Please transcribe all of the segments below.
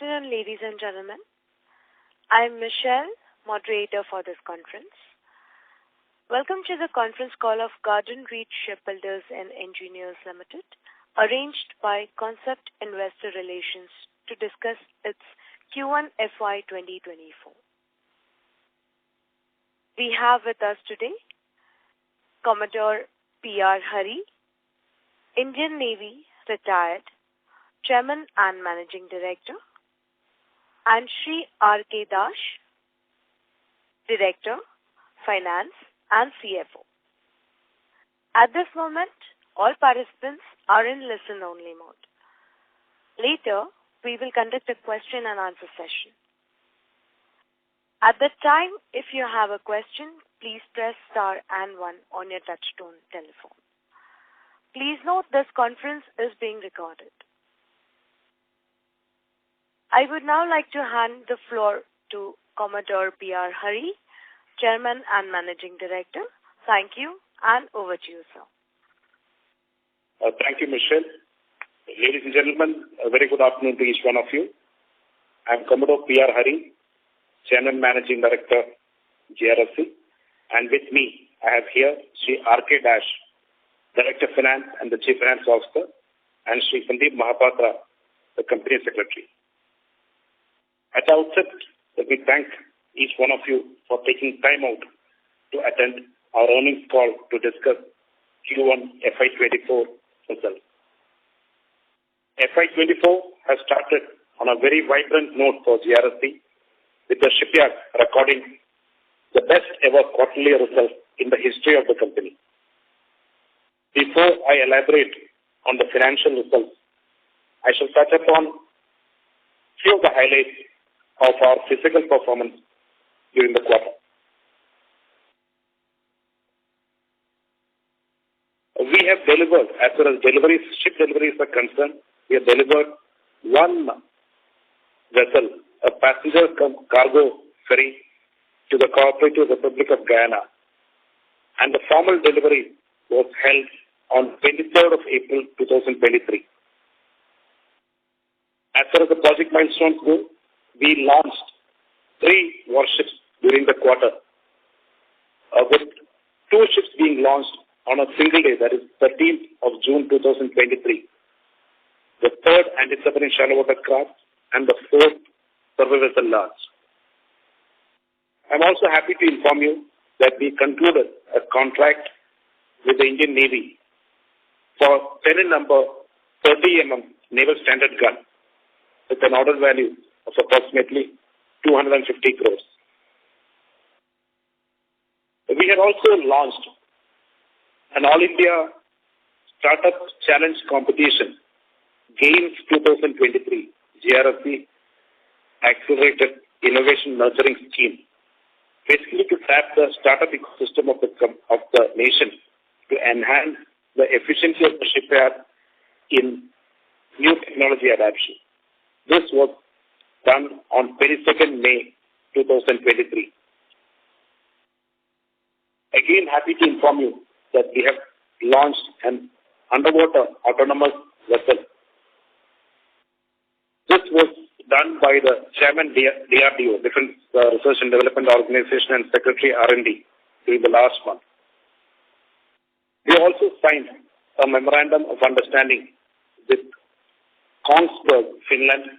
afternoon, ladies and gentlemen. I'm Michelle, moderator for this conference. Welcome to the conference call of Garden Reach Shipbuilders and Engineers Ltd, arranged by Concept Investor Relations to discuss its Q1 FY2024. We have with us today Commodore P.R. Hari, Indian Navy, retired, Chairman and Managing Director, and Shri R.K. Dash, Director, Finance and CFO. At this moment, all participants are in listen-only mode. Later, we will conduct a question and answer session. At that time, if you have a question, please press star and 1 on your touchtone telephone. Please note this conference is being recorded. I would now like to hand the floor to Commodore P.R. Hari, Chairman and Managing Director. Thank you, and over to you, sir. Thank you, Michelle. Ladies and gentlemen, a very good afternoon to each one of you. I am Commodore P.R. Hari, Chairman Managing Director, GRSC, and with me I have here Sri R.K. Dash, Director Finance and the Chief Finance Officer, and Sri Sandeep Mahapatra, the Company Secretary. At the outset, let me thank each one of you for taking time out to attend our earnings call to discuss Q1 FY24 results. FY24 has started on a very vibrant note for GRSC, with the shipyard recording the best ever quarterly result in the history of the company. Before I elaborate on the financial results, I shall touch upon few of the highlights of our physical performance during the quarter. We have delivered, as far as ship deliveries are concerned, we have delivered one vessel, a passenger cargo ferry, to the Cooperative Republic of Guyana, and the formal delivery was held on 23rd of April 2023. As far as the project milestones go, we launched 3 warships during the quarter, with 2 ships being launched on a single day, that is 13th of June 2023. The 3rd anti-submarine shallow water craft and the 4th survey vessel launched. I'm also happy to inform you that we concluded a contract with the Indian Navy for cannon number 30 mm naval standard gun with an order value of approximately 250 crores. We had also launched an All-India Startup Challenge Competition, Games 2023, GRSC Accelerated Innovation Nurturing Scheme, basically to tap the startup ecosystem of the nation to enhance the efficiency of the shipyard in new technology adoption. This was done on 22nd May 2023. Again, happy to inform you that we have launched an underwater autonomous vessel. This was done by the Chairman DRDO, Defense Research and Development Organization, and Secretary R&D during the last month. We also signed a memorandum of understanding with Kongsberg, Finland,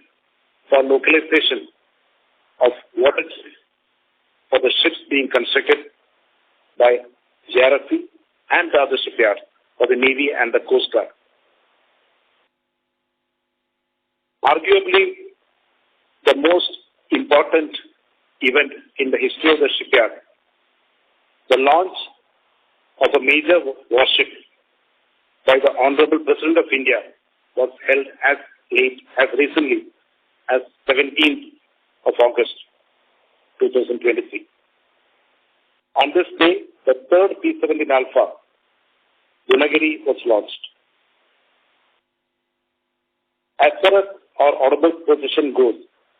for localization of water for the ships being constructed by GRSC and the other shipyards for the Navy and the Coast Guard. Arguably, the most important event in the history of the shipyard, the launch of a major warship by the Honorable President of India, was held as recently as 17th of August 2023. On this day, the 3rd P-17 Alpha, Gunagiri, was launched. As far as our order book position goes,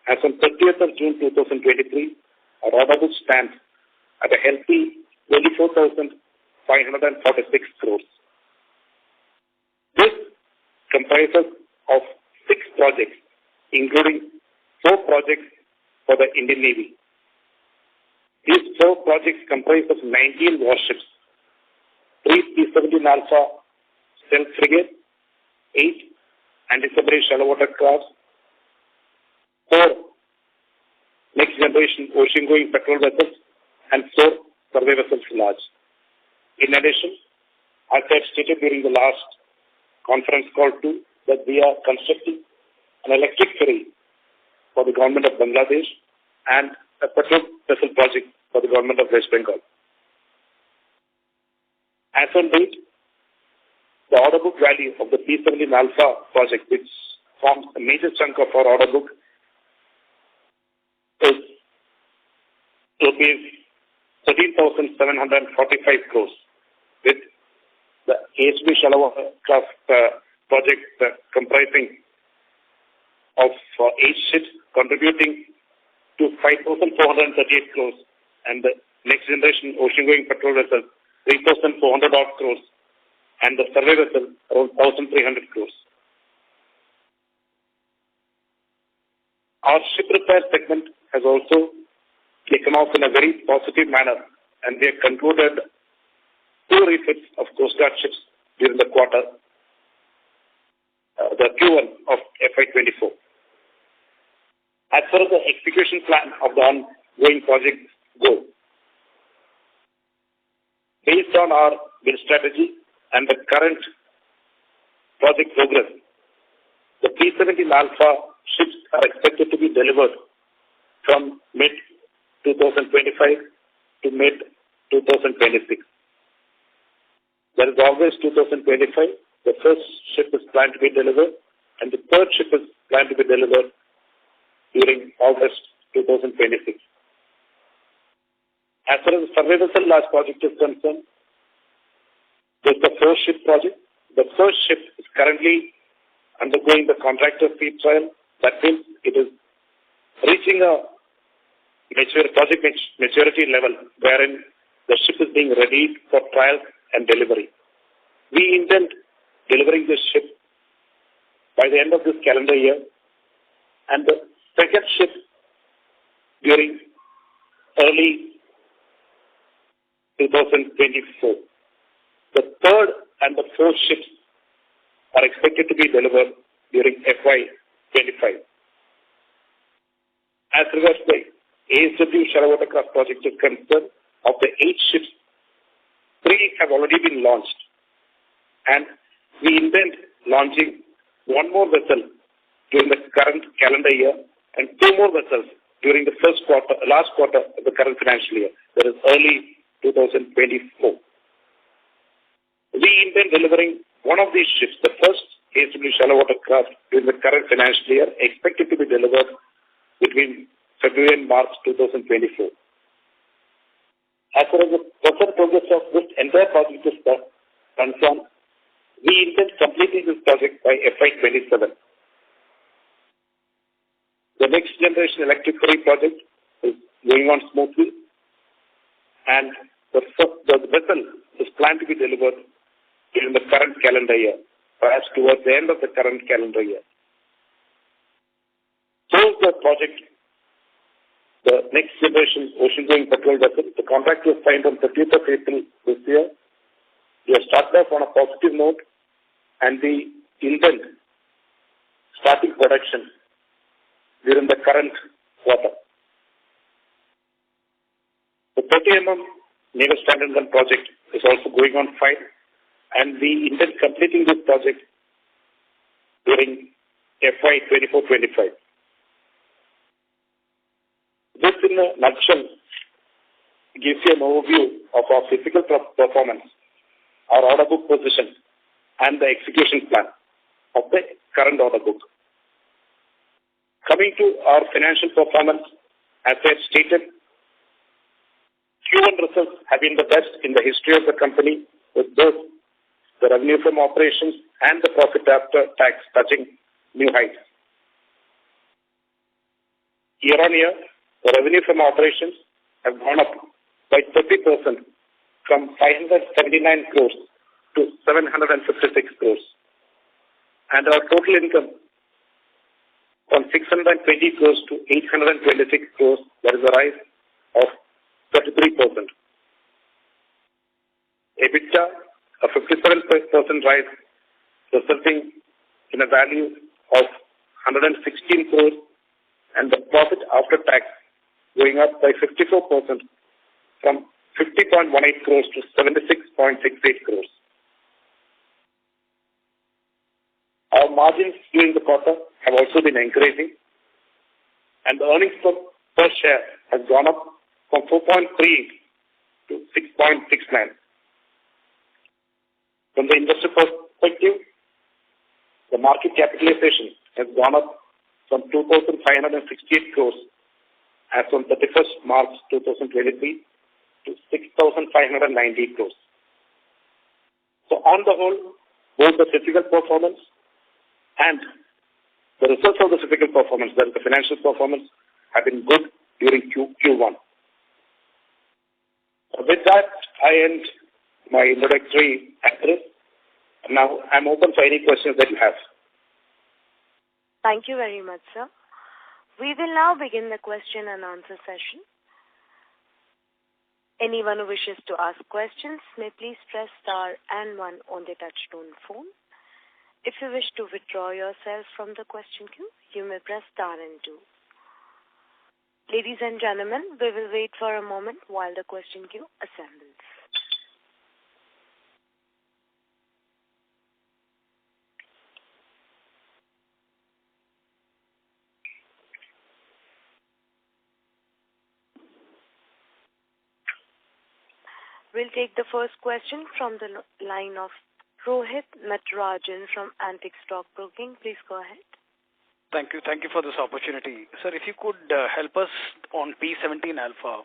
as on 30th of June 2023, our order book stands at a healthy 24,546 crores. This comprises of 6 projects, including projects for the Indian Navy. These 4 projects comprise of 19 warships, 3 P-17 Alpha stealth frigates, 8 anti-submarine shallow water crafts, 4 next generation ocean-going patrol vessels, and 4 survey vessels large. In addition, as I had stated during the last conference call too, that we are constructing an electric ferry for the government of Bangladesh and a patrol vessel project for the government of West Bengal. As on date, the order book value of the P-17 Alpha project, which forms a major chunk of our order book, is rupees 13,745 crores, with the HB shallow water craft project comprising of 8 ships contributing to 5,438 crores, and the next generation ocean-going patrol vessel 3,400 odd crores, and the survey vessel around 1,300 crores. Our ship repair segment has also taken off in a very positive manner, and we have concluded 2 refits of Coast Guard ships during the quarter, the Q1 of FY24. As far as the execution plan of the ongoing projects go, based on our bid strategy and the current project progress, the P-17 Alpha ships are expected to be delivered from mid-2025 to mid-2026. There is always 2025. The first ship is planned to be delivered, and the third ship is planned to be delivered during August 2026. As far as the survey vessel large project is concerned, this is the 4-ship project. The first ship is currently undergoing the contractor feed trial. That means it is reaching a project maturity level wherein the ship is being readied for trial and delivery. We intend delivering this ship by the end of this calendar year, and the second ship during early 2024. The third and the fourth ships are expected to be delivered during FY25. As regards the ASW shallow water craft project is concerned, of the 8 ships, 3 have already been launched, and we intend launching 1 more vessel during the current calendar year and 2 more vessels during the last quarter of the current financial year, that is early 2024. We intend delivering one of these ships, the first ASW shallow water craft, during the current financial year, expected to be delivered between February and March 2024. As far as the present progress of this entire project is concerned, we intend completing this project by FY27. The next generation electric ferry project is going on smoothly, and the vessel is planned to be delivered during the current calendar year, perhaps towards the end of the current calendar year. So the project, the next generation ocean-going patrol vessel, the contract was signed on 30th of April this year. We have started off on a positive note, and we intend starting production during the current quarter. The 30 mm naval standard gun project is also going on fine, and we intend completing this project during FY24-25. This, in a nutshell, gives you an overview of our physical performance, our order book position, and the execution plan of the current order book. Coming to our financial performance, as I stated, Q1 results have been the best in the history of the company, with both the revenue from operations and the profit after tax touching new heights. Year on year, the revenue from operations have gone up by 30% from 579 crores to 756 crores. And our total income from 620 crores to 826 crores. That is a rise of 33%. EBITDA, a 57% rise, resulting in a value of 116 crores, and the profit after tax going up by 54% from 50.18 crores to 76.68 crores. Our margins during the quarter have also been encouraging, and the earnings per share has gone up from 4.3 to 6.69. From the investor perspective, the market capitalization has gone up from 2,568 crores as on 31st March 2023 to 6,590 crores. So on the whole, both the physical performance and the results of the physical performance, that is the financial performance, have been good during Q1. With that, I end my introductory address. Now I'm open for any questions that you have. Thank you very much, sir. We will now begin the question and answer session. Anyone who wishes to ask questions may please press star and 1 on the touchtone phone. If you wish to withdraw yourself from the question queue, you may press star and 2. Ladies and gentlemen, we will wait for a moment while the question queue assembles. We'll take the first question from the line of Rohit Natarajan from Antique Stock Broking. Please go ahead. Thank you. Thank you for this opportunity. Sir, if you could help us on P17 Alpha,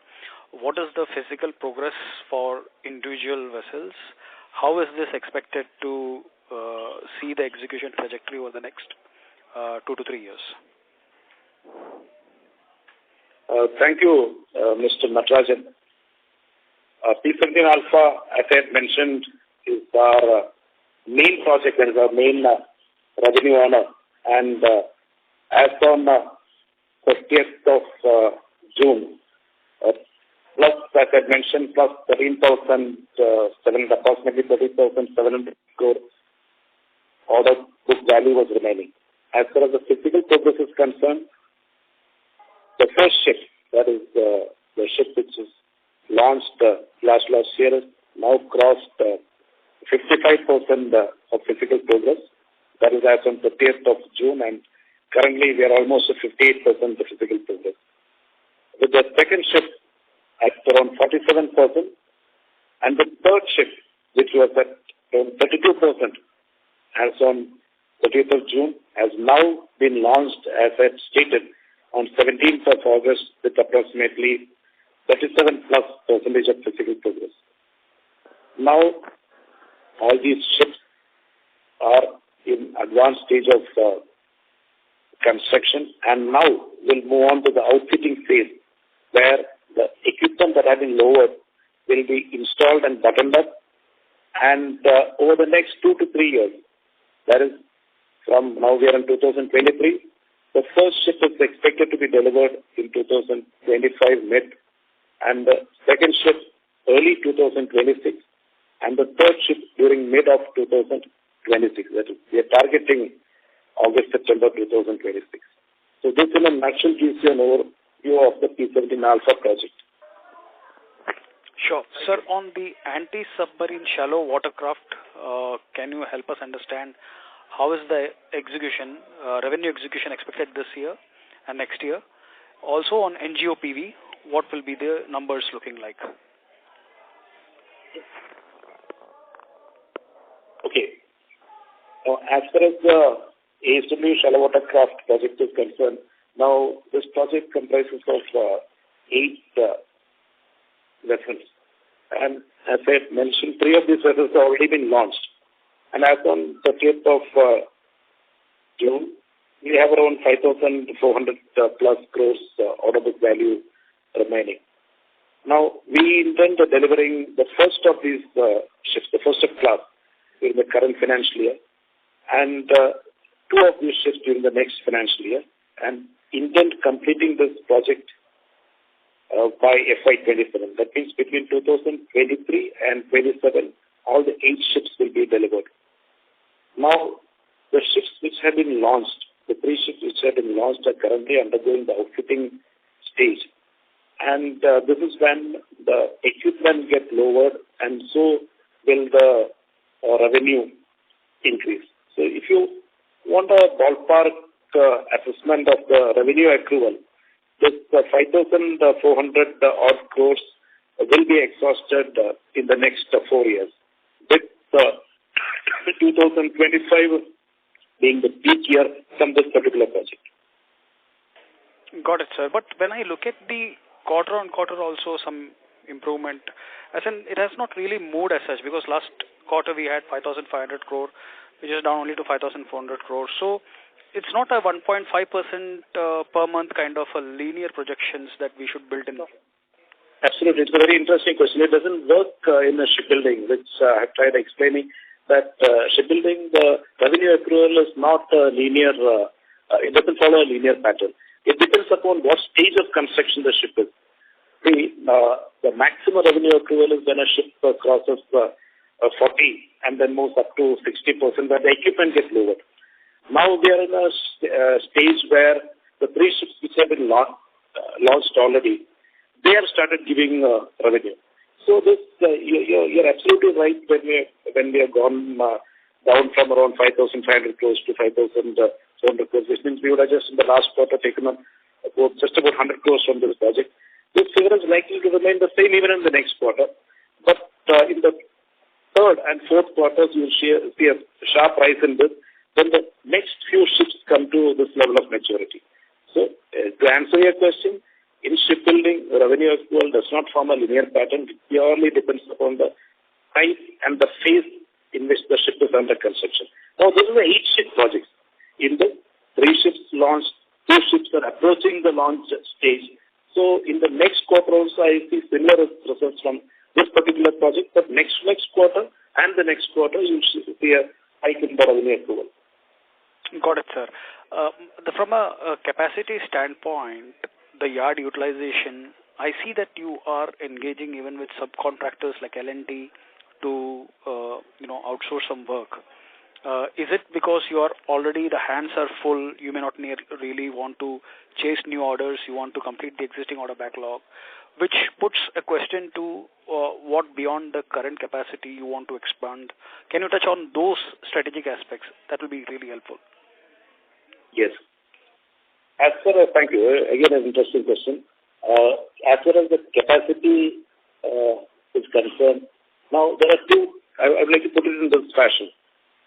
what is the physical progress for individual vessels? How is this expected to see the execution trajectory over the next 2 to 3 years? Thank you, Mr. Natarajan. P17 Alpha, as I had mentioned, is our main project, that is our main revenue earner. And as on 30th of June, plus, as I had mentioned, plus 13,700, approximately 30,700 crore order book value was remaining. As far as the physical progress is concerned, the first ship, that is the ship which is launched last year, has now crossed 55% of physical progress. That is as on 30th of June, and currently we are almost at 58% of physical progress. With the second ship at around 47%, and the third ship, which was at around 32%, as on 30th of June, has now been launched, as I stated, on 17th of August with approximately 37+% of physical progress. Now, all these ships are in advanced stage of construction, and now we'll move on to the outfitting phase, where the equipment that have been lowered will be installed and buttoned up, and over the next 2 to 3 years, that is from now we are in 2023, the first ship is expected to be delivered in 2025 mid, and the second ship early 2026, and the third ship during mid of 2026. That is, we are targeting August, September 2026. So this in a nutshell gives you an overview of the P17 Alpha project. Sure. Sir, on the anti-submarine shallow watercraft, can you help us understand how is the execution, revenue execution expected this year and next year? Also on NGOPV, what will be the numbers looking like? Okay. As far as the ASW shallow watercraft project is concerned, now this project comprises of 8 vessels. And as I mentioned, 3 of these vessels have already been launched. And as on 30th of June, we have around 5,400 plus crores order book value remaining. Now, we intend to delivering the first of these ships, the first of class, during the current financial year, and 2 of these ships during the next financial year, and intend completing this project by FY27. That means between 2023 and 27, all the 8 ships will be delivered. Now, the ships which have been launched, the 3 ships which have been launched are currently undergoing the outfitting stage. And this is when the equipment get lowered, and so will the revenue increase. So if you want a ballpark assessment of the revenue accrual, this 5,400 odd crores will be exhausted in the next 4 years, with 2025 being the peak year from this particular project. Got it, sir. But when I look at the quarter-on-quarter also some improvement, as in it has not really moved as such, because last quarter we had 5,500 crore, which is down only to 5,400 crore. So it's not a 1.5% per month kind of a linear projections that we should build in. Absolutely. It's a very interesting question. It doesn't work in a shipbuilding, which I've tried explaining that shipbuilding, the revenue accrual is not linear. It doesn't follow a linear pattern. It depends upon what stage of construction the ship is. The maximum revenue accrual is when a ship crosses 40 and then moves up to 60%, where the equipment gets lowered. Now we are in a stage where the 3 ships which have been launched already, they have started giving revenue. So this, you're absolutely right when we have gone down from around 5,500 crores to 5,400 crores, which means we would have just in the last quarter taken up just about 100 crores from this project. This figure is likely to remain the same even in the next quarter. But in the third and fourth quarters, you'll see a sharp rise in this when the next few ships come to this level of maturity. So to answer your question, in shipbuilding, revenue accrual does not form a linear pattern. It purely depends upon the type and the phase in which the ship is under construction. Now, this is a 8-ship project. In the 3 ships launched, 2 ships are approaching the launch stage. So, in the next quarter also, I see similar results from this particular project. But next quarter and the next quarter, you will see a hike in the revenue accrual. Got it, sir. From a capacity standpoint, the yard utilization, I see that you are engaging even with subcontractors like L&T to outsource some work. Is it because you are already, the hands are full, you may not really want to chase new orders, you want to complete the existing order backlog, which puts a question to what beyond the current capacity you want to expand? Can you touch on those strategic aspects? That will be really helpful. Yes. As far as, thank you. Again, an interesting question. As far as the capacity is concerned, now there are two, I would like to put it in this fashion.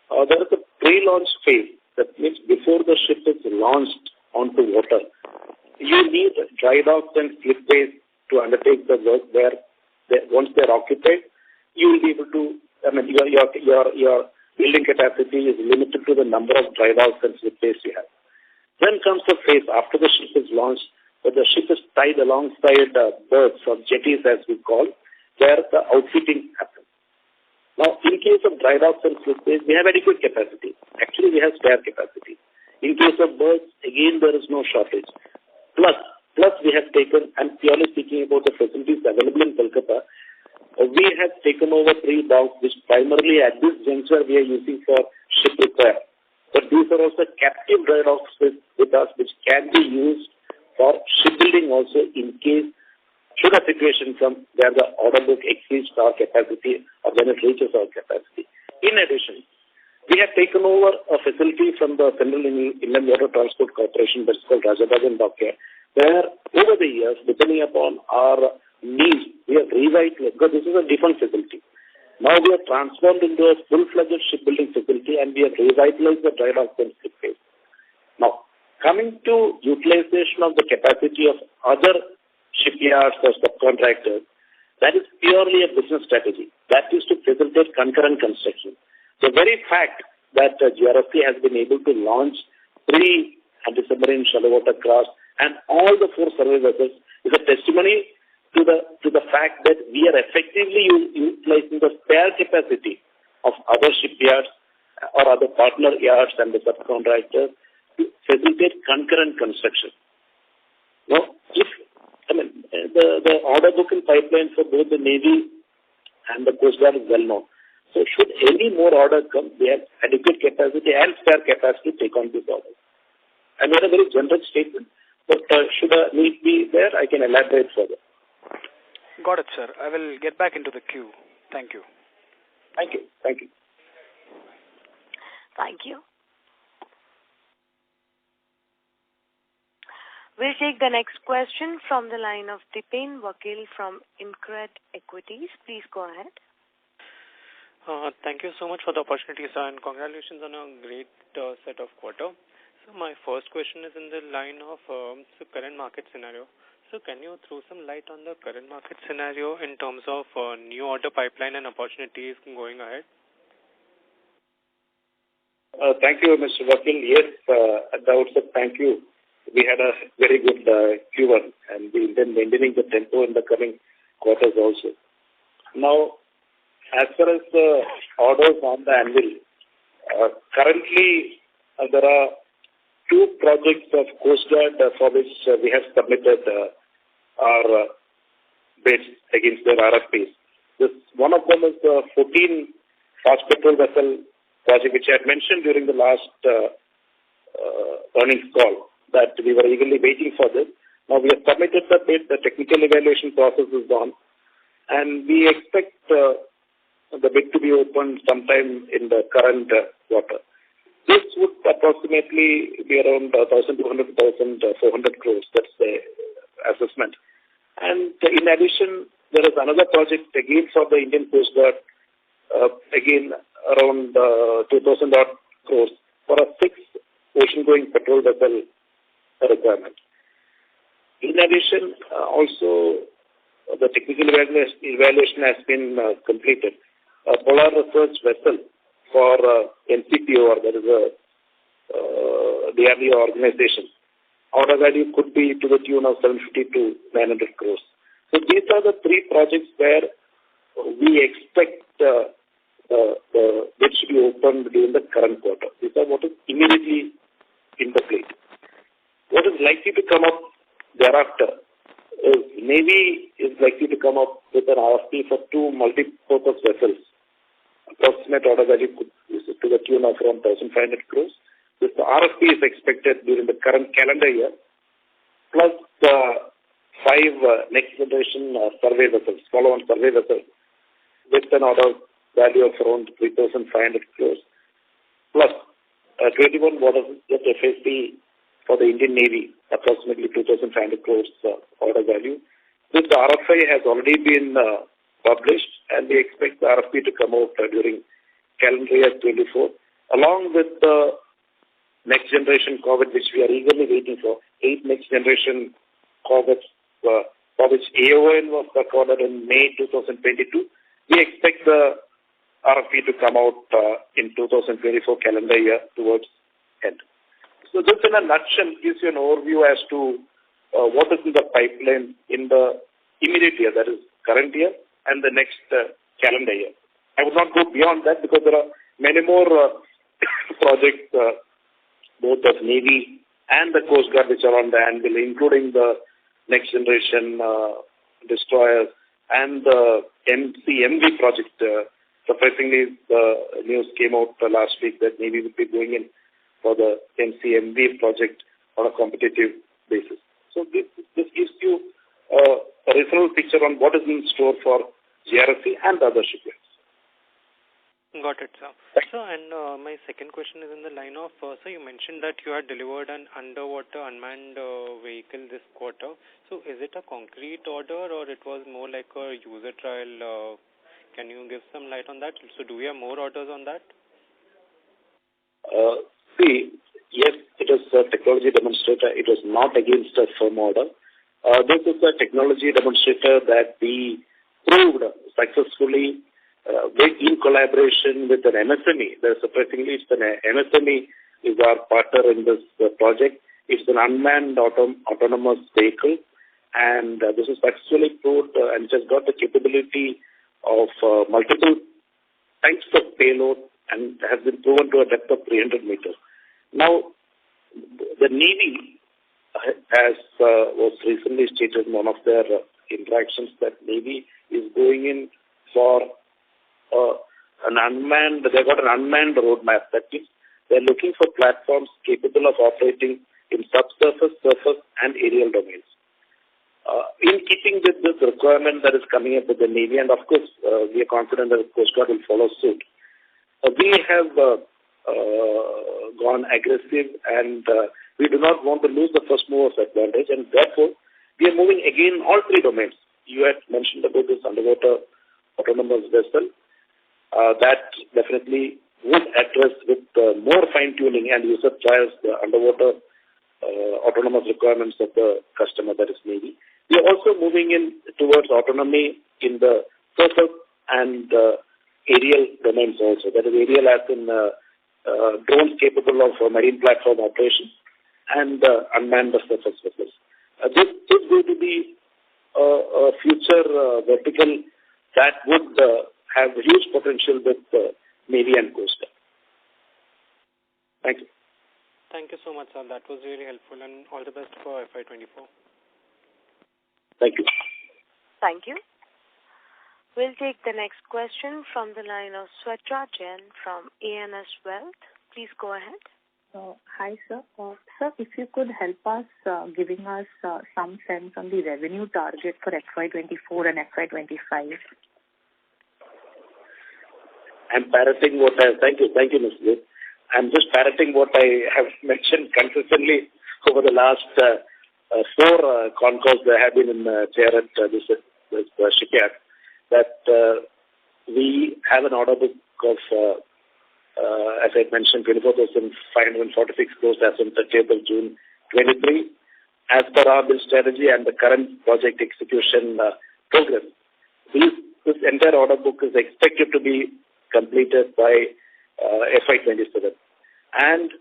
There is a pre-launch phase. That means before the ship is launched onto water, you need dry docks and slipways to undertake the work where once they're occupied, you will be able to, your building capacity is limited to the number of dry docks and slipways you have. Then comes the phase after the ship is launched, where the ship is tied alongside berths or jetties as we call, where the outfitting happens. Now, in case of dry docks and slipways, we have adequate capacity. Actually, we have spare capacity. In case of berths, again, there is no shortage. Plus we have taken, and purely speaking about the facilities available in Kolkata, we have taken over 3 docks, which primarily at this juncture we are using for ship repair. But these are also captive dry docks with us, which can be used for shipbuilding also in case should a situation come where the order book exceeds our capacity or when it reaches our capacity. In addition, we have taken over a facility from the Central Inland Water Transport Corporation, that's called Rajabagan Dockyard, where over the years, depending upon our needs, we have revitalized, because this is a different facility. Now we have transformed into a full-fledged shipbuilding facility and we have revitalized the dry docks and slipways. Now, coming to utilization of the capacity of other shipyards or subcontractors, that is purely a business strategy. That is to facilitate concurrent construction. The very fact that GRSC has been able to launch 3 anti-submarine shallow water craft and all the 4 survey vessels is a testimony to the fact that we are effectively utilizing the spare capacity of other shipyards or other partner yards and the subcontractors to facilitate concurrent construction. Now, the order book and pipeline for both the Navy and the Coast Guard is well known. So should any more order come, we have adequate capacity and spare capacity to take on these orders. I made a very general statement, but should a need be there, I can elaborate further. Got it, sir. I will get back into the queue. Thank you. Thank you. Thank you. Thank you. We'll take the next question from the line of Dipen Vakil from InCred Equities. Please go ahead. Thank you so much for the opportunity, sir, and congratulations on a great set of quarter. So my first question is in the line of current market scenario. So can you throw some light on the current market scenario in terms of new order pipeline and opportunities going ahead? Thank you, Mr. Vakil. Yes, at the outset, thank you. We had a very good Q1, and we intend maintaining the tempo in the coming quarters also. Now, as far as the orders on the anvil, currently there are two projects of Coast Guard for which we have submitted our bids against their RFPs. One of them is the 14 fast petrol vessel project, which I had mentioned during the last earnings call, that we were eagerly waiting for this. Now we have submitted the bid, the technical evaluation process is on, and we expect the bid to be opened sometime in the current quarter. This would approximately be around 1,200 to 1,400 crores. That's the assessment. And in addition, there is another project again for the Indian Coast Guard, again around 2,000 odd crores for a 6 ocean-going patrol vessel requirement. In addition, also the technical evaluation has been completed. A polar research vessel for NCPOR, that is a DRDO organization. Order value could be to the tune of 750 to 900 crores. So these are the three projects where we expect the bids to be opened during the current quarter. These are what is immediately in the plate. What is likely to come up thereafter is Navy is likely to come up with an RFP for 2 multi-purpose vessels. Approximate order value could be to the tune of around 1,500 crores. This RFP is expected during the current calendar year, plus 5 next generation survey vessels, follow-on survey vessels, with an order value of around 3,500 crores, plus 21 water jet FSP for the Indian Navy, approximately 2,500 crores order value. This RFI has already been published, and we expect the RFP to come out during calendar year 24, along with the next generation corvette, which we are eagerly waiting for, 8 next generation corvettes, for which AON was recorded in May 2022. We expect the RFP to come out in 2024 calendar year towards end. So this in a nutshell gives you an overview as to what is in the pipeline in the immediate year, that is current year, and the next calendar year. I would not go beyond that because there are many more projects, both of Navy and the Coast Guard, which are on the anvil, including the next generation destroyers and the MCMV project. Surprisingly, the news came out last week that Navy will be going in for the MCMV project on a competitive basis. So this gives you a reasonable picture on what is in store for GRSC and other shipyards. Got it, sir. So, and my second question is in the line of, so you mentioned that you had delivered an underwater unmanned vehicle this quarter. So is it a concrete order or it was more like a user trial? Can you give some light on that? So do we have more orders on that? Yes, it is a technology demonstrator. It is not against a firm order. This is a technology demonstrator that we proved successfully in collaboration with an MSME. Surprisingly, it's an MSME is our partner in this project. It's an unmanned autonomous vehicle, and this is successfully proved and it has got the capability of multiple types of payload and has been proven to a depth of 300 meters. Now, the Navy, as was recently stated in one of their interactions, that Navy is going in for an unmanned, they got an unmanned roadmap. That means they're looking for platforms capable of operating in subsurface, surface, and aerial domains. In keeping with this requirement that is coming up with the Navy, and of course, we are confident that the Coast Guard will follow suit, we have gone aggressive, and we do not want to lose the first mover's advantage, and therefore, we are moving again in all three domains. You had mentioned about this underwater autonomous vessel. That definitely would address with more fine-tuning and user trials the underwater autonomous requirements of the customer, that is Navy. We are also moving in towards autonomy in the surface and aerial domains also. That is aerial as in drones capable of marine platform operation and unmanned surface vessels. This is going to be a future vertical that would have huge potential with Navy and Coast Guard. Thank you. Thank you so much, sir. That was really helpful, and all the best for FY24. Thank you. Thank you. We'll take the next question from the line of Sweta Jain from ANS Wealth. Please go ahead. Hi, sir. Sir, if you could help us giving us some sense on the revenue target for FY24 and FY25. I'm parroting what I... Thank you, Ms. Lee. I'm just parroting what I have mentioned consistently over the last 4 concalls that have been in chair at this shipyard, that we have an order book of, as I mentioned, 24,546 crores as on 30th of June 23. As per our build strategy and the current project execution progress, this entire order book is expected to be completed by FY27. And,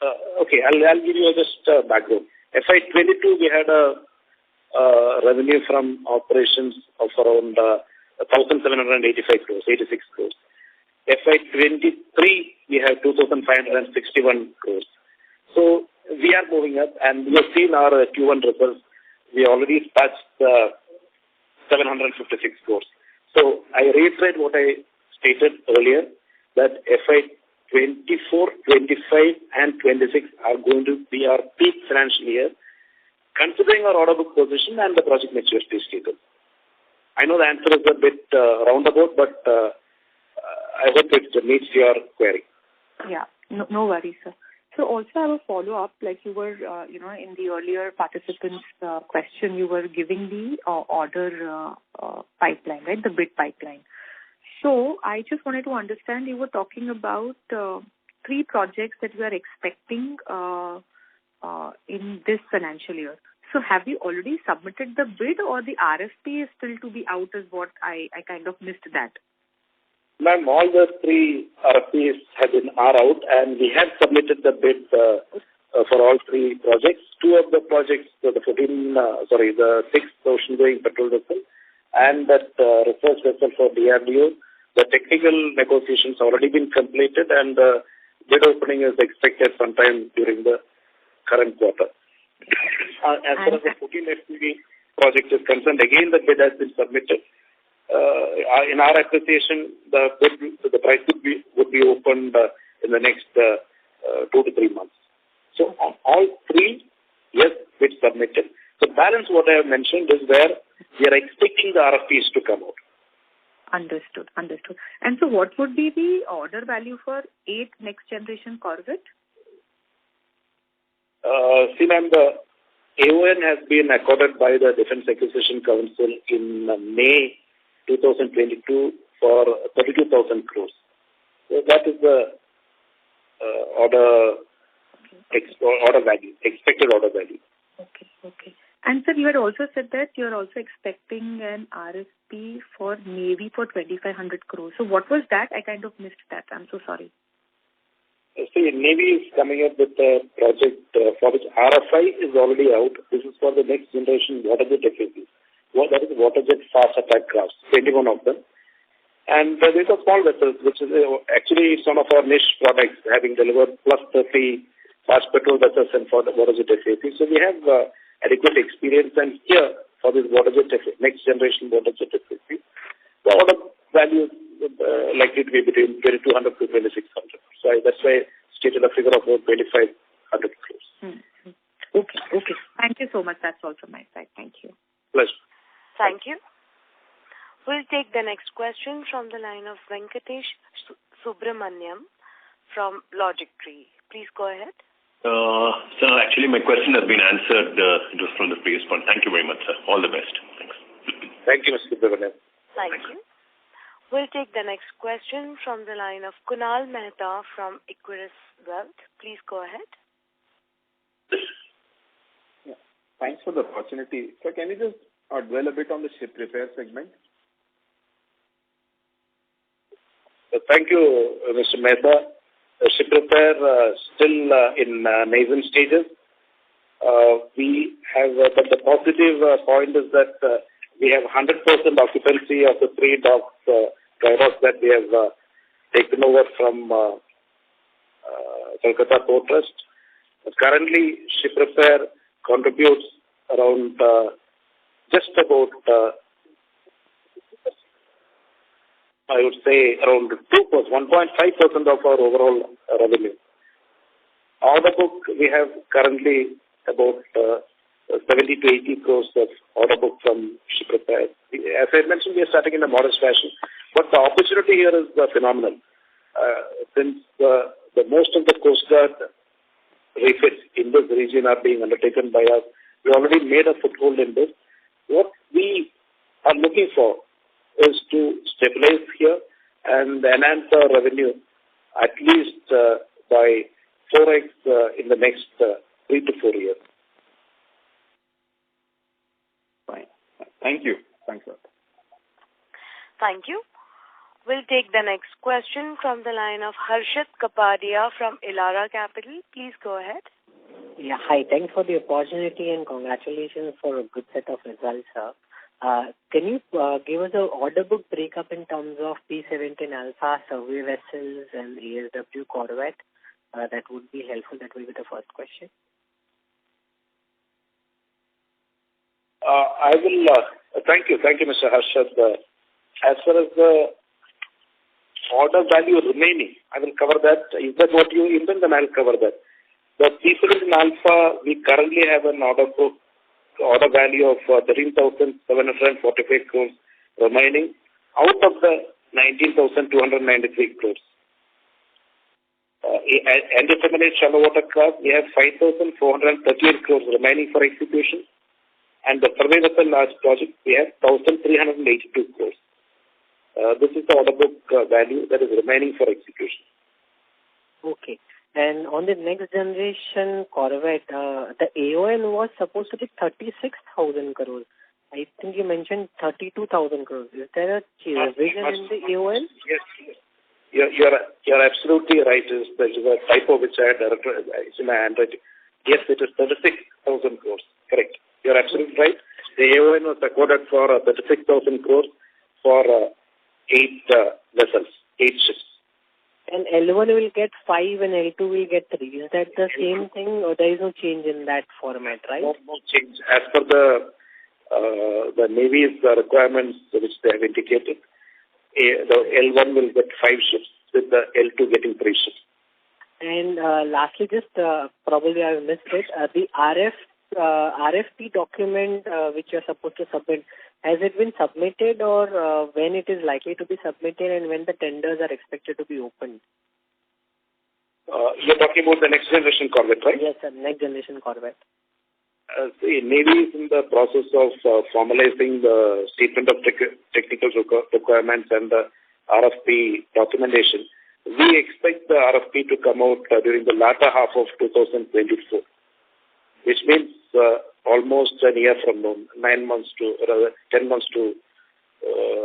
I'll give you just background. FY22, we had a revenue from operations of around 1,785 crores, 86 crores. FY23, we have 2,561 crores. So we are moving up, and we have seen our Q1 results. We already touched 756 crores. So I reiterate what I stated earlier, that FY24, 25, and 26 are going to be our peak financial year, considering our order book position and the project maturity status. I know the answer is a bit roundabout, but I hope it meets your query. Yeah, no worries, sir. So also I have a follow-up, like you were, in the earlier participant's question, you were giving the order pipeline, right, the bid pipeline. So I just wanted to understand, you were talking about 3 projects that you are expecting in this financial year. So have you already submitted the bid, or the RFP is still to be out, is what I kind of missed that? Ma'am, all the 3 RFPs are out, and we have submitted the bid for all 3 projects. 2 of the projects, the 6th ocean-going patrol vessel and that research vessel for DRDO, the technical negotiations already been completed, and bid opening is expected sometime during the current quarter. As far as the 14 FPV project is concerned, again the bid has been submitted. In our appreciation, the price would be opened in the next 2 to 3 months. So on all 3, yes, bid submitted. The balance, what I have mentioned, is where we are expecting the RFPs to come out. Understood. And so what would be the order value for 8 next generation corvette? See, ma'am, the AON has been accorded by the Defence Acquisition Council in May 2022 for 32,000 crores. So that is the order value, expected order value. Okay. And sir, you had also said that you are also expecting an RFP for Navy for 2,500 crores. So what was that? I kind of missed that. I'm so sorry. See, Navy is coming up with a project for which RFI is already out. This is for the next generation waterjet FPVs. That is waterjet fast attack crafts, 21 of them. And these are small vessels, which is actually some of our niche products, having delivered plus 30 fast petrol vessels and for the water jet FAP. So we have adequate experience, and here for this water jet next generation water jet FAP, the order value is likely to be between 2,200 to 2,600. So that's why I stated a figure of about 2,500 crores. Okay. Thank you so much. That's all from my side. Thank you. Pleasure. Thank you. We'll take the next question from the line of Venkatesh Subramaniam from Logic Tree. Please go ahead. Sir, actually my question has been answered just from the previous one. Thank you very much, sir. All the best. Thanks. Thank you, Mr. Subramaniam. Thank you. We'll take the next question from the line of Kunal Mehta from Equirus Wealth. Please go ahead. Yeah. Thanks for the opportunity. So can you just dwell a bit on the ship repair segment? Thank you, Mr. Mehta. Ship repair still in nascent stages. We have, but the positive point is that we have 100% occupancy of the 3 docks, dry docks that we have taken over from Kolkata Port Trust. Currently, ship repair contributes around just about I would say around 1.5% of our overall revenue. Order book, we have currently about 70 to 80 crores of order book from ship repair. As I mentioned, we are starting in a modest fashion, but the opportunity here is phenomenal. Since the most of the Coast Guard refits in this region are being undertaken by us, we already made a foothold in this. What we are looking for is to stabilize here and enhance our revenue at least by 4x in the next 3 to 4 years. Fine. Thank you. Thanks, sir. Thank you. We'll take the next question from the line of Harshit Kapadia from Elara Capital. Please go ahead. Yeah, hi. Thanks for the opportunity and congratulations for a good set of results, sir. Can you give us an order book breakup in terms of P-17 Alpha, survey vessels, and ASW corvette? That would be helpful. That will be the first question. I will. Thank you, Mr. Harshad. As far as the order value remaining, I will cover that. Is that what you intend? Then I'll cover that. The P-17 Alpha, we currently have an order value of 13,745 crores remaining out of the 19,293 crores. And the terminate shallow water craft, we have 5,438 crores remaining for execution. And the survey vessel large project, we have 1,382 crores. This is the order book value that is remaining for execution. Okay. And on the next generation corvette, the AON was supposed to be 36,000 crores. I think you mentioned 32,000 crores. Is there a revision in the AON? Yes. You're absolutely right. There is a typo which I had in my handwriting. Yes, it is 36,000 crores. Correct. You're absolutely right. The AON was recorded for 36,000 crores for 8 vessels, 8 ships. And L1 will get 5 and L2 will get 3. Is that the same thing, or there is no change in that format, right? No change. As per the Navy's requirements which they have indicated, the L1 will get 5 ships with the L2 getting 3 ships. And lastly, just probably I missed it, the RFP document which you're supposed to submit, has it been submitted, or when it is likely to be submitted, and when the tenders are expected to be opened? You're talking about the next generation corvette, right? Yes, sir, next generation corvette. The Navy is in the process of formalizing the statement of technical requirements and the RFP documentation. We expect the RFP to come out during the latter half of 2024, which means almost a year from now, 10 months to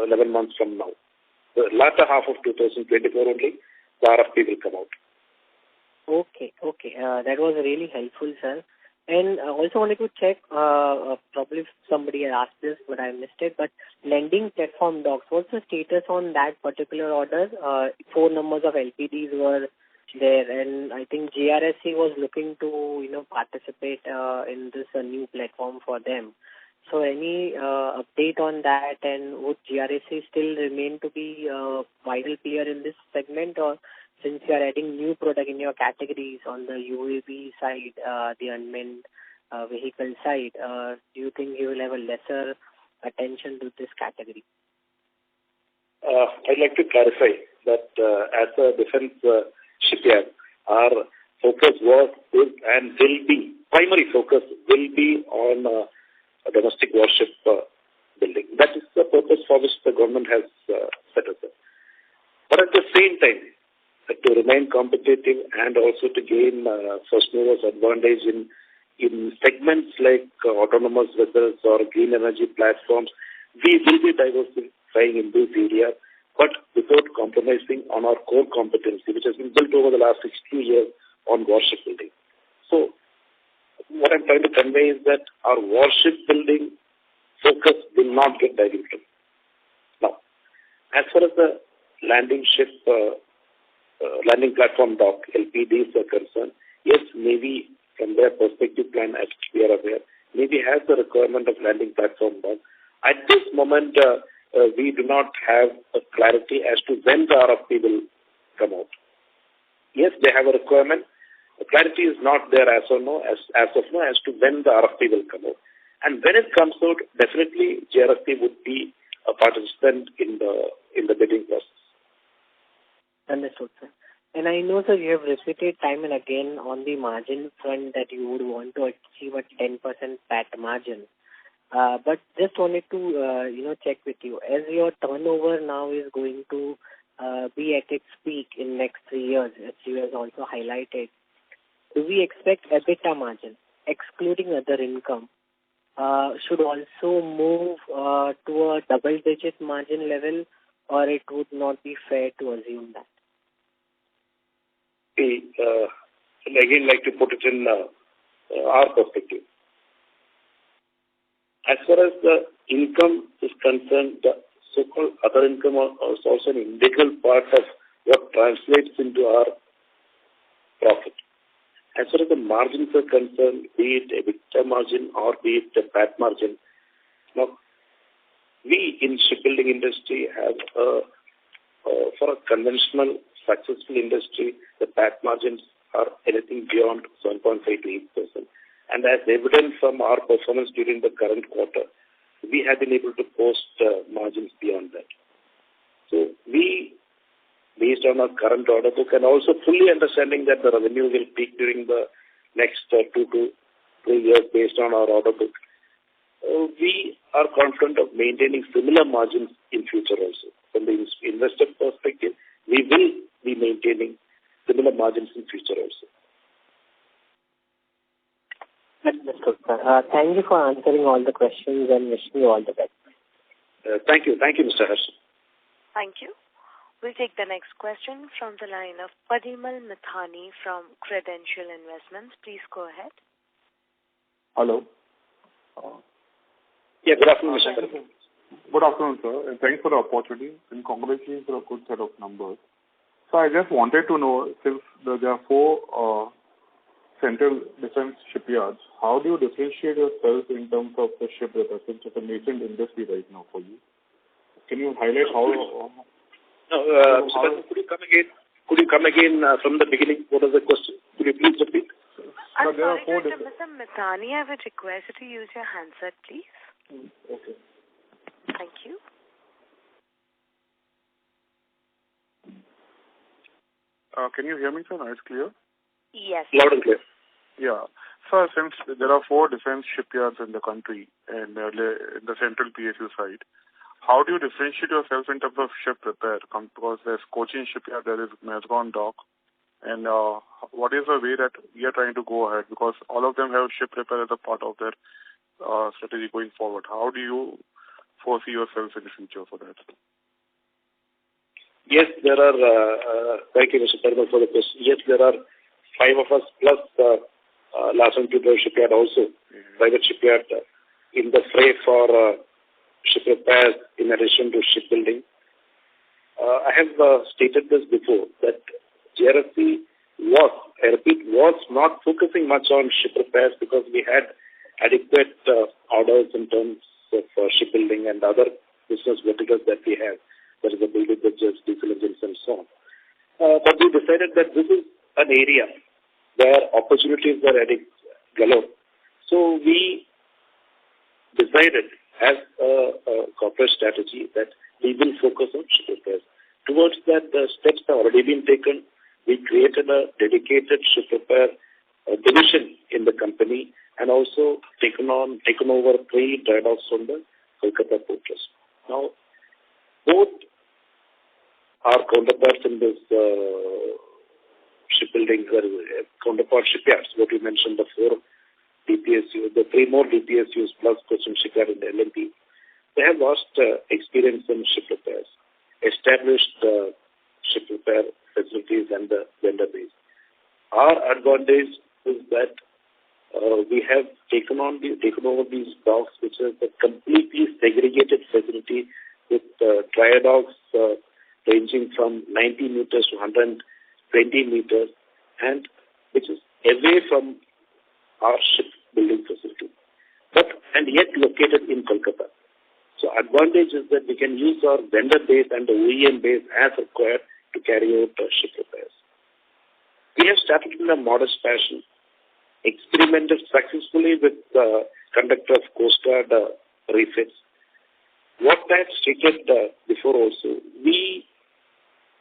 11 months from now. The latter half of 2024 only, the RFP will come out. Okay. That was really helpful, sir. And I also wanted to check, probably somebody had asked this, but I missed it, but landing platform docks, what's the status on that particular order? 4 numbers of LPDs were there, and I think GRSC was looking to, participate in this new platform for them. So any update on that, and would GRSC still remain to be a vital player in this segment, or since you are adding new product in your categories on the UAV side, the unmanned vehicle side, do you think you will have a lesser attention to this category? I'd like to clarify that as a defense shipyard, our focus was, is, and will be, primary focus will be on a domestic warship building. That is the purpose for which the government has set us up. But at the same time, to remain competitive and also to gain first movers advantage in segments like autonomous vessels or green energy platforms, we will be diversifying in this area, but without compromising on our core competency, which has been built over the last 60 years on warship building. So what I'm trying to convey is that our warship building focus will not get diluted. Now, as far as the landing platform dock, LPDs are concerned, yes, maybe from their perspective plan, as we are aware, maybe has the requirement of landing platform dock. At this moment, we do not have a clarity as to when the RFP will come out. Yes, they have a requirement. The clarity is not there as of now as to when the RFP will come out. And when it comes out, definitely GRSC would be a participant in the bidding process. Understood, sir. And I know, sir, you have repeated time and again on the margin front that you would want to achieve a 10% PAT margin. But just wanted to, check with you. As your turnover now is going to be at its peak in next 3 years, as you have also highlighted, do we expect EBITDA margin, excluding other income, should also move to a double-digit margin level, or it would not be fair to assume that? And again, like to put it in our perspective. As far as the income is concerned, the so-called other income is also an integral part of what translates into our profit. As far as the margins are concerned, be it EBITDA margin or be it the PAT margin, now we in shipbuilding industry have for a conventional successful industry, the PAT margins are anything beyond 7.5 to 8%. And as evident from our performance during the current quarter, we have been able to post margins beyond that. So we, based on our current order book and also fully understanding that the revenue will peak during the next 2 to 3 years based on our order book, we are confident of maintaining similar margins in future also. From the investor perspective, we will be maintaining similar margins in future also. Understood, sir. Thank you for answering all the questions and wishing you all the best. Thank you. Thank you, Mr. Harsh. Thank you. We'll take the next question from the line of Parimal Mithani from Credential Investments. Please go ahead. Hello. Yeah, good afternoon, Mr. Harsh. Good afternoon, sir, and thanks for the opportunity and congratulations for a good set of numbers. So I just wanted to know, since there are 4 central defense shipyards, how do you differentiate yourself in terms of the ship repair, since it's a nascent industry right now for you? Can you highlight how? Mr. Could you come again from the beginning? What was the question? Could you please repeat? I'm sorry, Mr. Mithani, I would request you to use your handset, please. Okay. Thank you. Can you hear me, sir? Now it's clear? Yes. Loud and clear. Yeah. So since there are 4 defense shipyards in the country and in the central PSU side, how do you differentiate yourself in terms of ship repair? Because there's Cochin shipyard, there is Mazagon dock, and what is the way that we are trying to go ahead? Because all of them have ship repair as a part of their strategy going forward. How do you foresee yourself in the future for that? Yes, there are, thank you, Mr. Parmal, for the question. Yes, there are 5 of us plus Larsen & Toubro shipyard also, private shipyard in the fray for ship repairs in addition to shipbuilding. I have stated this before, that GRSC was not focusing much on ship repairs because we had adequate orders in terms of shipbuilding and other business verticals that we have. That is the building bridges, diesel engines, and so on. But we decided that this is an area where opportunities were adding galore. So we decided as a corporate strategy that we will focus on ship repairs. Towards that, the steps have already been taken. We created a dedicated ship repair division in the company and also taken over 3 dry docks from the Kolkata Port Trust. Now, both our counterparts in this shipbuilding, counterpart shipyards, what you mentioned, the 4 DPSUs, the 3 more DPSUs plus Cochin Shipyard in the LNT, they have lost experience in ship repairs, established ship repair facilities and the vendor base. Our advantage is that we have taken over these docks, which is a completely segregated facility with dry docks ranging from 90 meters to 120 meters, and which is away from our shipbuilding facility, and yet located in Kolkata. So advantage is that we can use our vendor base and the OEM base as required to carry out ship repairs. We have started in a modest fashion, experimented successfully with the conduct of Coast Guard refits. What I had stated before also,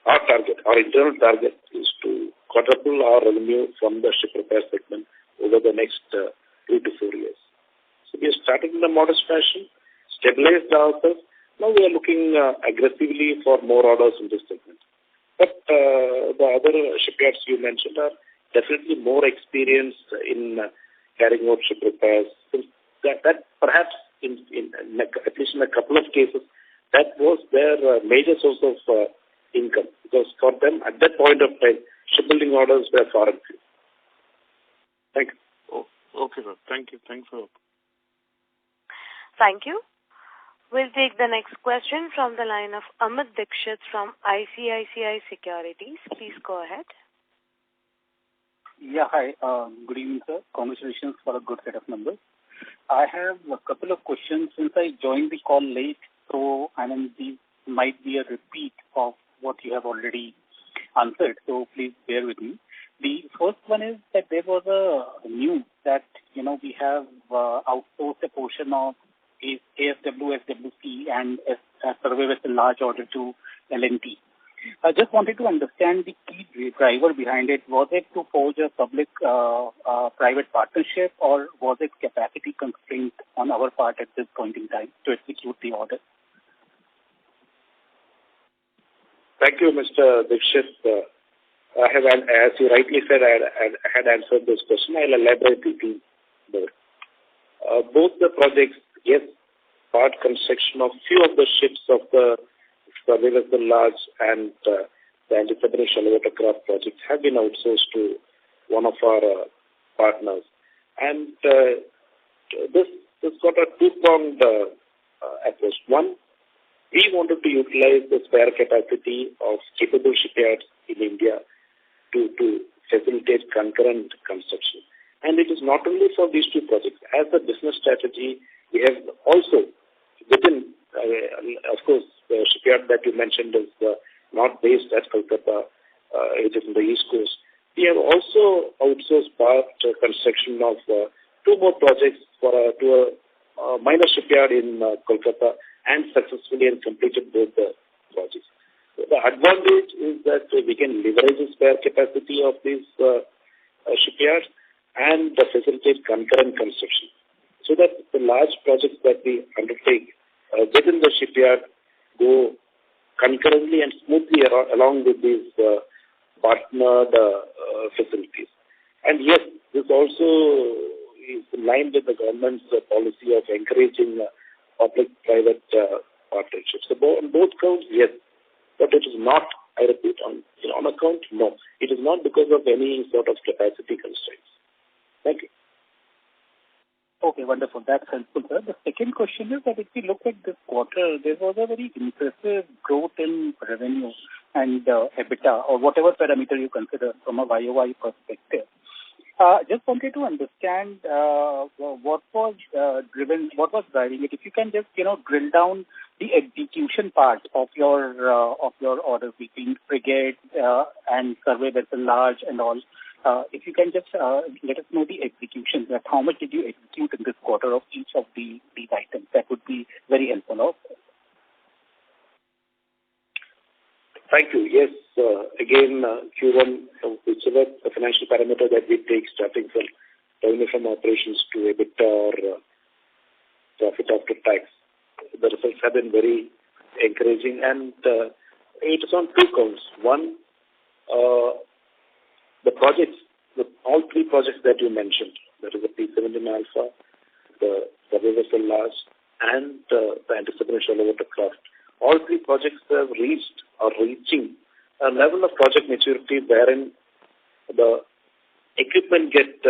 our internal target is to quadruple our revenue from the ship repair segment over the next 3 to 4 years. So we have started in a modest fashion, stabilized ourselves. Now we are looking aggressively for more orders in this segment. But the other shipyards you mentioned are definitely more experienced in carrying out ship repairs. That perhaps, at least in a couple of cases, that was their major source of income. Because for them, at that point of time, shipbuilding orders were far and few. Thank you. Oh, okay, sir. Thank you. Thanks for. Thank you. We'll take the next question from the line of Amit Dixit from ICICI Securities. Please go ahead. Yeah, hi. Good evening, sir. Congratulations for a good set of numbers. I have a couple of questions. Since I joined the call late, so these might be a repeat of what you have already answered, so please bear with me. The first one is that there was a news that, we have outsourced a portion of ASW, SWC and a survey vessel large order to LNT. I just wanted to understand the key driver behind it. Was it to forge a public-private partnership, or was it capacity constraint on our part at this point in time to execute the order? Thank you, Mr. Dixit. I have, as you rightly said, I had answered this question. I'll elaborate a little more. Both the projects, yes, part construction of few of the ships of the survey vessel large and the anti-submarine shallow watercraft projects have been outsourced to one of our partners. And this got a two-pronged approach. One, we wanted to utilize the spare capacity of capable shipyards in India to facilitate concurrent construction. And it is not only for these 2 projects. As a business strategy, we have also within, of course, the shipyard that you mentioned is not based at Kolkata, it is in the East Coast. We have also outsourced part construction of 2 more projects to a minor shipyard in Kolkata and successfully completed both the projects. So the advantage is that we can leverage the spare capacity of these shipyards and facilitate concurrent construction, so that the large projects that we undertake within the shipyard go concurrently and smoothly along with these partnered facilities. And yes, this also is in line with the government's policy of encouraging public-private partnerships. So on both counts, yes, but it is not, I repeat, on account, no. It is not because of any sort of capacity constraints. Thank you. Okay, wonderful. That's helpful, sir. The second question is that if we look at this quarter, there was a very impressive growth in revenue. and EBITDA, or whatever parameter you consider from a YOY perspective. Just wanted to understand what was driving it. If you can just drill down the execution part of your orders between frigate and survey vessel large and all. If you can just let us know the execution, that how much did you execute in this quarter of each of these items? That would be very helpful also. Thank you. Yes, again, Q1, whichever the financial parameter that we take, starting from revenue from operations to EBITDA or profit after tax, the results have been very encouraging, and it is on two counts. One, the projects, all three projects that you mentioned, that is the P17 Alpha, the survey vessel large, and the anti-submarine elevator craft. All three projects have reached or reaching a level of project maturity wherein the equipment get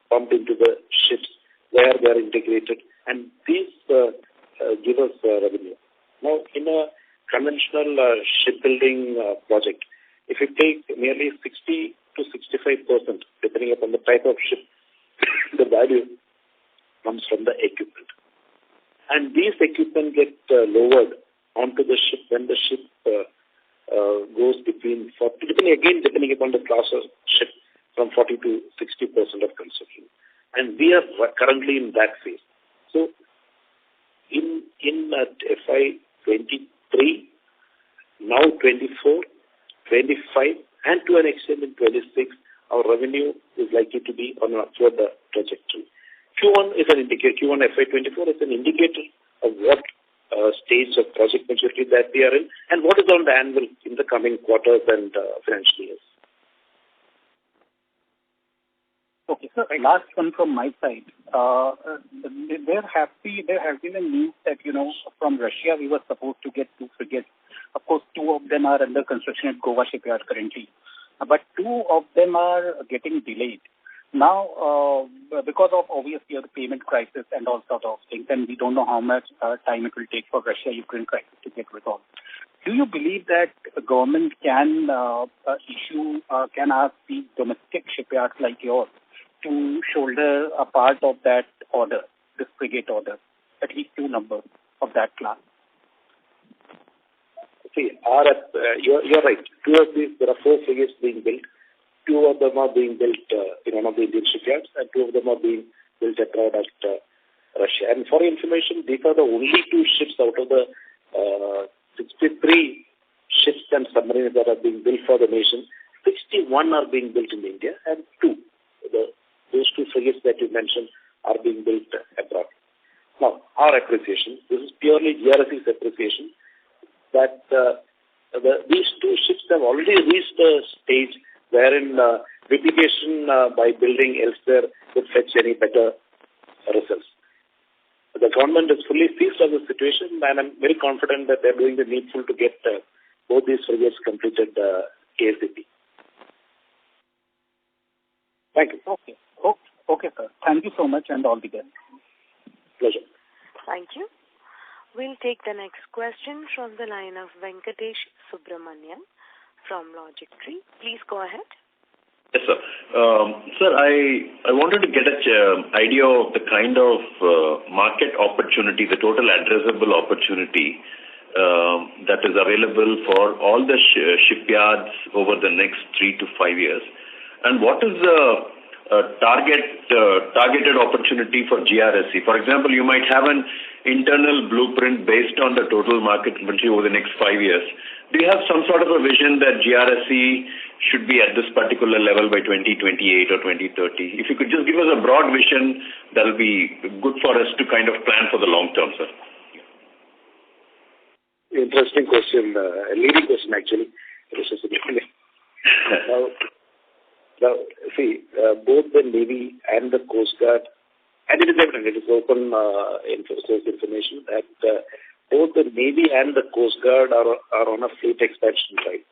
pumped into the ships where they are integrated, and these give us revenue. Now, in a conventional shipbuilding project, if you take nearly 60 to 65%, depending upon the type of ship, the value comes from the equipment. And these equipment get lowered onto the ship when the ship goes between 40, depending upon the class of ship, from 40 to 60% of construction. And we are currently in that phase. So, in FY23, now 24, 25, and to an extent in 26, our revenue is likely to be on an upward trajectory. Q1 is an indicator. Q1 FY24 is an indicator of what stage of project maturity that we are in, and what is on the anvil in the coming quarters and financial years. Okay, so last one from my side. There has been a news that from Russia we were supposed to get 2 frigates. Of course, 2 of them are under construction at Goa shipyard currently, but 2 of them are getting delayed. Now, because of obviously the payment crisis and all sort of things, and we don't know how much time it will take for Russia-Ukraine crisis to get resolved. Do you believe that the government can can ask the domestic shipyards like yours to shoulder a part of that order, this frigate order, at least 2 numbers of that class? See, you're right. 2 of these, there are 4 frigates being built. 2 of them are being built in one of the Indian shipyards, and 2 of them are being built abroad at Russia. And for your information, these are the only 2 ships out of the 63 ships and submarines that are being built for the nation. 61 are being built in India, and those 2 frigates that you mentioned are being built abroad. Now, our appreciation, this is purely GRSE's appreciation, that these 2 ships have already reached a stage wherein replication by building elsewhere would fetch any better results. The government is fully seized of the situation, and I'm very confident that they're doing the needful to get both these frigates completed ASAP. Thank you. Okay, sir. Thank you so much, and all the best. Pleasure. Thank you. We'll take the next question from the line of Venkatesh Subramanian from Logic Tree. Please go ahead. Yes, sir. Sir, I wanted to get an idea of the kind of market opportunity, the total addressable opportunity that is available for all the shipyards over the next 3 to 5 years. And what is the targeted opportunity for GRSE? For example, you might have an internal blueprint based on the total market potential over the next 5 years. Do you have some sort of a vision that GRSE should be at this particular level by 2028 or 2030? If you could just give us a broad vision, that will be good for us to kind of plan for the long term, sir. Interesting question, a leading question actually. Now, see, both the Navy and the Coast Guard, and it is evident, it is open source information, that both the Navy and the Coast Guard are on a fleet expansion drive.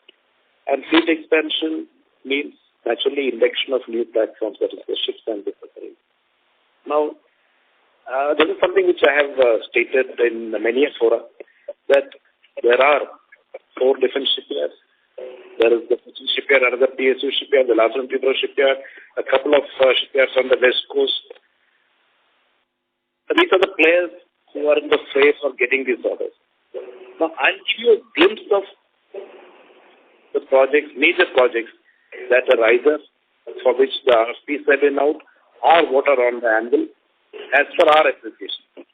And fleet expansion means naturally induction of new platforms, that is the ships and the submarines. Now, this is something which I have stated in many a fora, that there are 4 different shipyards, There is the Cochin shipyard, another PSU shipyard, the Larsen & Toubro shipyard, a couple of shipyards on the west coast. These are the players who are in the fray for getting these orders. Now, I'll give you a glimpse of the projects, major projects that are either for which the RFPs have been out or what are on the anvil as per our application.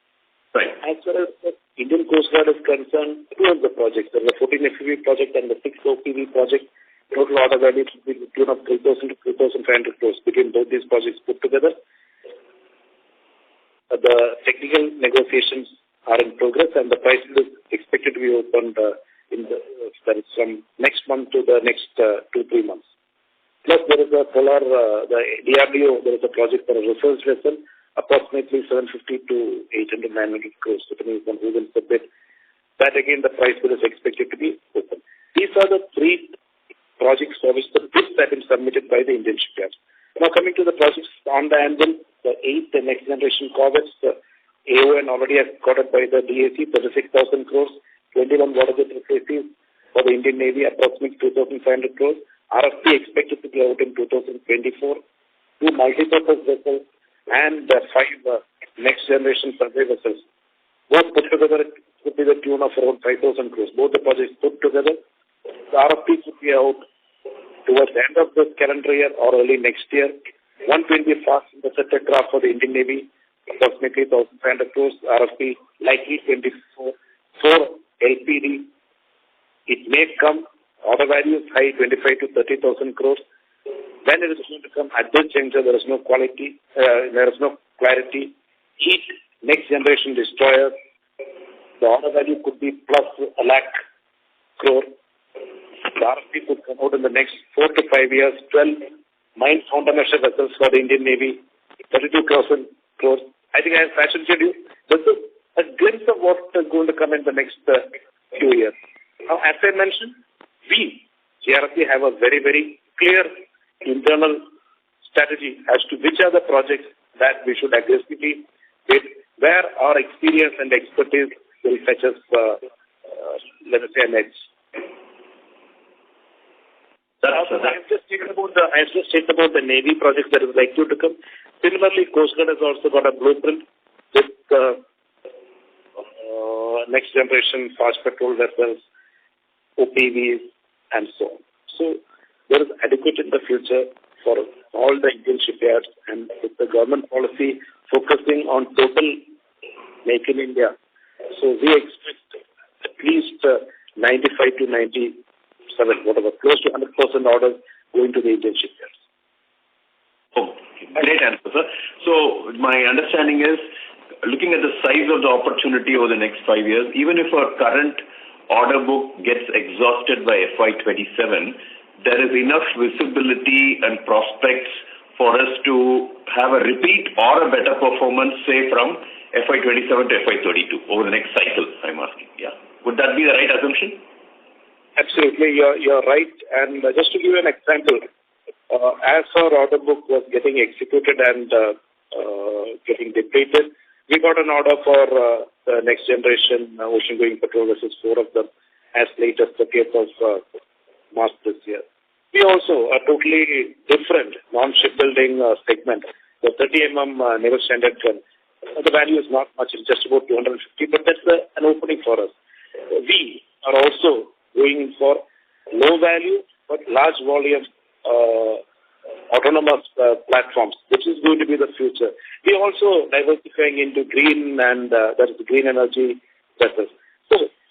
Right. As far as the Indian Coast Guard is concerned, two of the projects, the 14 FPV project and the 6 OPV project, total order value should be the tune of 3,000 to 3,500 crores between both these projects put together. The technical negotiations are in progress and the price is expected to be opened from next month to the next 2-3 months. Plus there is a polar, the DRDO, there is a project for a research vessel, approximately 750 to 800, 900 crores, depending on who will submit. That again, the price is expected to be open. These are the three projects for which the bids have been submitted by the Indian shipyards. Now coming to the projects on the anvil, the 8th and next generation corvettes, the AON already has got it by the DAC, 36,000 crores, 21 water jet replaces for the Indian Navy, approximately 2,500 crores. RFP expected to be out in 2024. 2 multi-purpose vessels and 5 next generation survey vessels. Both put together could be the tune of around 5,000 crores. Both the projects put together, the RFP could be out towards the end of this calendar year or early next year. 120 fast interceptor craft for the Indian Navy, approximately 1,500 crores. RFP likely 24. 4 LPD. It may come. Order value is high, 25 to 30,000 crores. When it is going to come at this juncture, there is no quality. There is no clarity. Heat next generation destroyer. The order value could be plus 1 lakh crore. The RFP could come out in the next 4 to 5 years. 12 mine countermeasure vessels for the Indian Navy, 32,000 crores. I think I have fashion showed you. This is a glimpse of what is going to come in the next few years. Now, as I mentioned, we, GRSC, have a very, very clear internal strategy as to which are the projects that we should aggressively bid, where our experience and expertise will fetch us, let us say, an edge. I have just stated about the Navy projects that is likely to come. Similarly, Coast Guard has also got a blueprint with next generation fast patrol vessels, OPVs, and so on. So there is adequate in the future for all the Indian shipyards, and with the government policy focusing on total Make in India. So we expect at least 95 to 97, whatever, close to 100% orders going to the Indian shipyards. Oh, great answer, sir. So my understanding is, looking at the size of the opportunity over the next 5 years, even if our current order book gets exhausted by FY27, there is enough visibility and prospects for us to have a repeat or a better performance, say, from FY27 to FY32 over the next cycle, I'm asking. Yeah. Would that be the right assumption? Absolutely, you're right. And just to give you an example, as our order book was getting executed and getting depleted, we got an order for the next generation ocean-going patrol vessels, 4 of them, as late as the 30th of March this year. We also a totally different non-shipbuilding segment, the 30 mm naval standard gun. The value is not much, it's just about 250, but that's an opening for us. We are also going for low value but large volume autonomous platforms, which is going to be the future. We are also diversifying into green and that is the green energy vessels.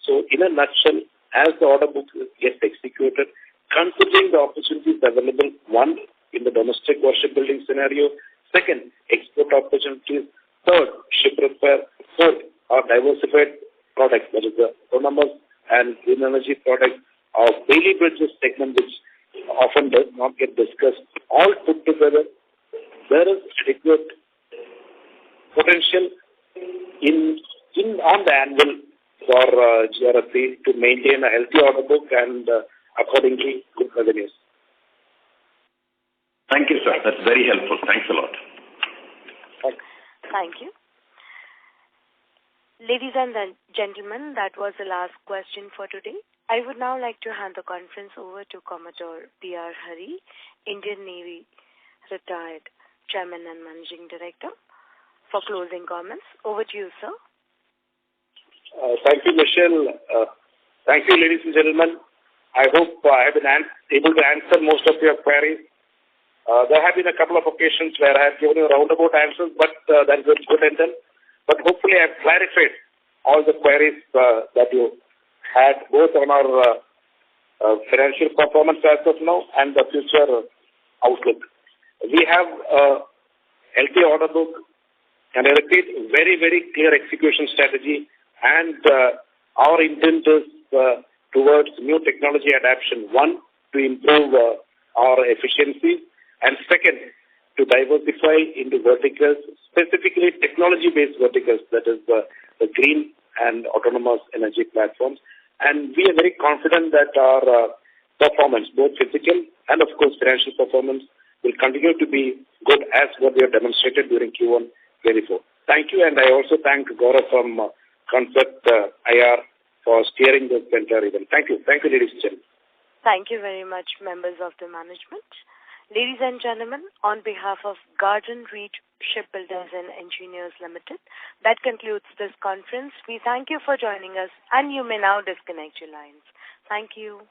So in a nutshell, as the order book gets executed, considering the opportunities available, one, in the domestic warship building scenario, second, export opportunities, third, ship repair, fourth, our diversified products, that is the autonomous and green energy products, our daily bridges segment, which often does not get discussed, all put together, there is adequate potential on the anvil for GRSC to maintain a healthy order book and accordingly good revenues. Thank you, sir. That's very helpful. Thanks a lot. Thank you. Ladies and gentlemen, that was the last question for today. I would now like to hand the conference over to Commodore P.R. Hari, Indian Navy retired Chairman and Managing Director, for closing comments. Over to you, sir. Thank you, Michelle. Thank you, ladies and gentlemen. I hope I have been able to answer most of your queries. There have been a couple of occasions where I have given you roundabout answers, but that is a good intent. But hopefully I have clarified all the queries that you had, both on our financial performance as of now and the future outlook. We have a healthy order book, and I repeat, very, very clear execution strategy, and our intent is towards new technology adoption. One, to improve our efficiency, and second, to diversify into verticals, specifically technology-based verticals, that is the green and autonomous energy platforms. And we are very confident that our performance, both physical and, of course, financial performance, will continue to be good as what we have demonstrated during Q1 24. Thank you, and I also thank Gaurav from Concept IR for steering this entire event. Thank you. Thank you, ladies and gentlemen. Thank you very much, members of the management. Ladies and gentlemen, on behalf of Garden Reach Shipbuilders and Engineers Ltd, that concludes this conference. We thank you for joining us, and you may now disconnect your lines. Thank you.